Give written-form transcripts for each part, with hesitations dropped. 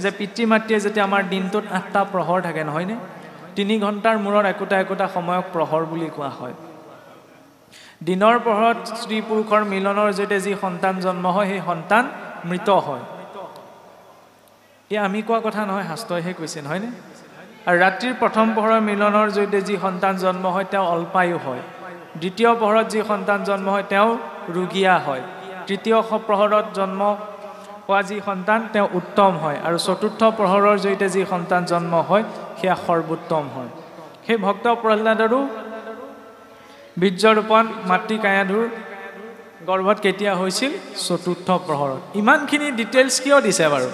যে পিতৃ মাতৃয়ে যেতিয়া আমাৰ দিনটোত 8টা প্ৰহৰ থাকে নহয়নে 3 ঘণ্টাৰ মূৰত একোটা সময়ক প্ৰহৰ বুলি কোৱা হয় দিনৰ প্ৰহৰত স্ত্ৰী পুৰুষৰ মিলনৰ জৰিয়তে যি সন্তান জন্ম হয় সেই সন্তান মৃত হয় এই আমি কোৱা কথা নহয় শাস্ত্ৰইহে কৈছে নহয়নে আৰু ৰাত্ৰিৰ প্ৰথম প্ৰহৰৰ মিলনৰ জৰিয়তে যি সন্তান জন্ম হয় তেওঁ অল্পায়ু হয় দ্বিতীয় প্ৰহৰত যি সন্তান জন্ম হয় তেওঁ ৰোগীয়া হয় তৃতীয় প্ৰহৰত জন্ম হোৱা যি সন্তান তেওঁ উত্তম হয় আৰু চতুৰ্থ প্ৰহৰৰ জৰিয়তে যি সন্তান জন্ম হয় সেয়া সৰ্বোত্তম হয় সেই ভক্ত প্ৰহ্লাদৰো বীৰ্যৰোপণ মাতৃ কায়াধুৰ গৰ্ভত কেতিয়া হৈছিল চতুৰ্থ প্ৰহৰত ইমানখিনি ডিটেইলছ কিয় দিছে বাৰু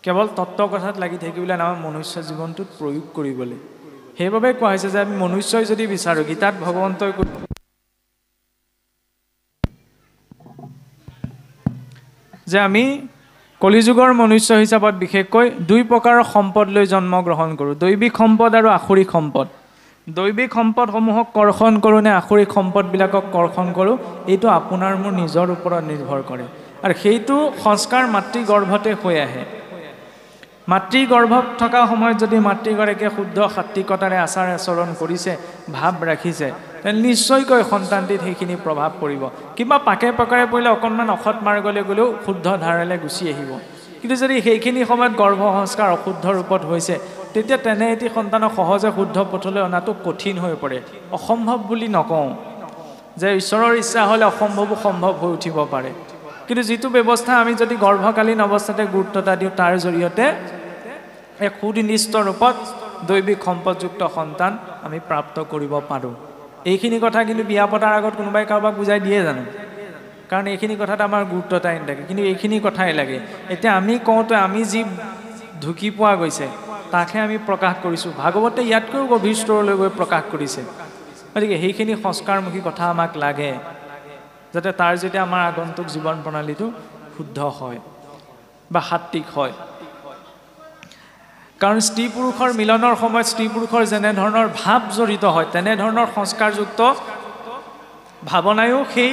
কেৱল তত্ত্ব কথাত লাগি থাকিবলৈ আমাৰ মনুষ্য জীৱনটোত প্ৰয়োগ কৰিবলৈ সেইবাবে কোৱা হৈছে যে আমি মনুষ্যই যদি বিচাৰো গীতাত ভগৱন্তই যে আমি কলিযুগৰ মনুষ্য হিচাপত বিশেষকৈ 2 প্ৰকাৰৰ সম্পদ লৈ জন্ম গ্ৰহণ কৰোঁ দৈবিক সম্পদ আৰু আসুৰিক সম্পদ দৈবিক সম্পদসমূহক কৰ্ষণ কৰোঁ নে আসুৰিক সম্পদবিলাকক কৰ্ষণ কৰোঁ এইটো আপোনাৰ মোৰ নিজৰ ওপৰত নিৰ্ভৰ কৰে আৰু সেইটো সংস্কাৰ মাতৃ গৰ্ভতে হৈ আহে মাতৃ গৰ্ভত থকা সময়ত যদি মাতৃগৰাকীয়ে শুদ্ধ সাত্বিকতাৰে আচাৰ আচৰণ কৰিছে ভাৱ ৰাখিছে তেনে নিশ্চয়কৈ সন্তানটিত সেইখিনি প্ৰভাৱ পৰিব কিবা পাকে পাকাৰে পৰিলে অকণমান অসৎ মাৰ্গলৈ গ'লেও শুদ্ধ ধাৰালে গুচি আহিব কিন্তু যদি সেইখিনি সময়ত গৰ্ভ সংস্কাৰ অশুদ্ধ ৰূপত হৈছে তেতিয়া তেনে এটি সন্তানক সহজে শুদ্ধ পথলৈ অনাটো কঠিন হৈ পৰে অসম্ভৱ বুলি নকওঁ যে ঈশ্বৰৰ ইচ্ছা হ'লে অসম্ভৱো সম্ভৱ হৈ উঠিব পাৰে কিন্তু যিটো ব্যৱস্থা আমি যদি গৰ্ভকালীন অৱস্থাতে গুৰুত্বতা দিওঁ তাৰ জৰিয়তে এক সুনিৰ্দিষ্ট ৰূপত দৈবিক সম্পদযুক্ত সন্তান আমি প্ৰাপ্ত কৰিব পাৰোঁ এইখিনি কথা কিন্তু বিয়া পতাৰ আগত কোনোবাই কাৰোবাক বুজাই দিয়ে জানো কাৰণ এইখিনি কথাত আমাৰ গুৰুত্বতাই নাথাকে কিন্তু এইখিনি কথাই লাগে এতিয়া আমি কওঁতে আমি যি ঢুকি পোৱা গৈছে তাকহে আমি প্ৰকাশ কৰিছোঁ ভাগৱতে ইয়াতকৈও গভীৰ স্তৰলৈ গৈ প্ৰকাশ কৰিছে গতিকে সেইখিনি সংস্কাৰমুখী কথা আমাক লাগে যাতে তাৰ যেতিয়া আমাৰ আগন্তুক জীৱন প্ৰণালীটো শুদ্ধ হয় বা সাত্বিক হয় কাৰণ স্ত্ৰী পুৰুষৰ মিলনৰ সময়ত স্ত্ৰী পুৰুষৰ যেনে ধৰণৰ ভাৱ জড়িত হয় তেনে ধৰণৰ সংস্কাৰযুক্ত ভাৱনায়ো সেই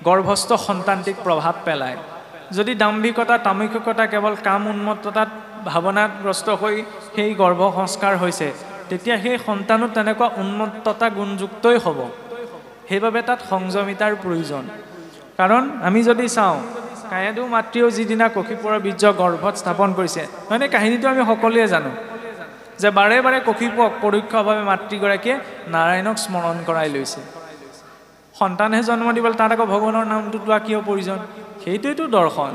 গৰ্ভস্থ সন্তানটিক প্ৰভাৱ পেলায় যদি দাম্ভিকতা তামসিকতা কেৱল কাম উন্মত্ততাত ভাৱনাগ্ৰস্ত হৈ সেই গৰ্ভ সংস্কাৰ হৈছে তেতিয়া সেই সন্তানো তেনেকুৱা উন্মত্ততা গুণযুক্তই হ'ব সেইবাবে তাত সংযমিতাৰ প্ৰয়োজন কাৰণ আমি যদি চাওঁ কায়াধু মাতৃও যিদিনা কশিপুৰৰ বীৰ্য গৰ্ভত স্থাপন কৰিছে মানে কাহিনীটো আমি সকলোৱে জানো যে বাৰে বাৰে কশিপুক পৰোক্ষভাৱে মাতৃগৰাকীয়ে নাৰায়ণক স্মৰণ কৰাই লৈছে সন্তানহে জন্ম দিবলৈ তাত আকৌ ভগৱানৰ নামটো লোৱা কিয় প্ৰয়োজন সেইটোৱেইটো দৰ্শন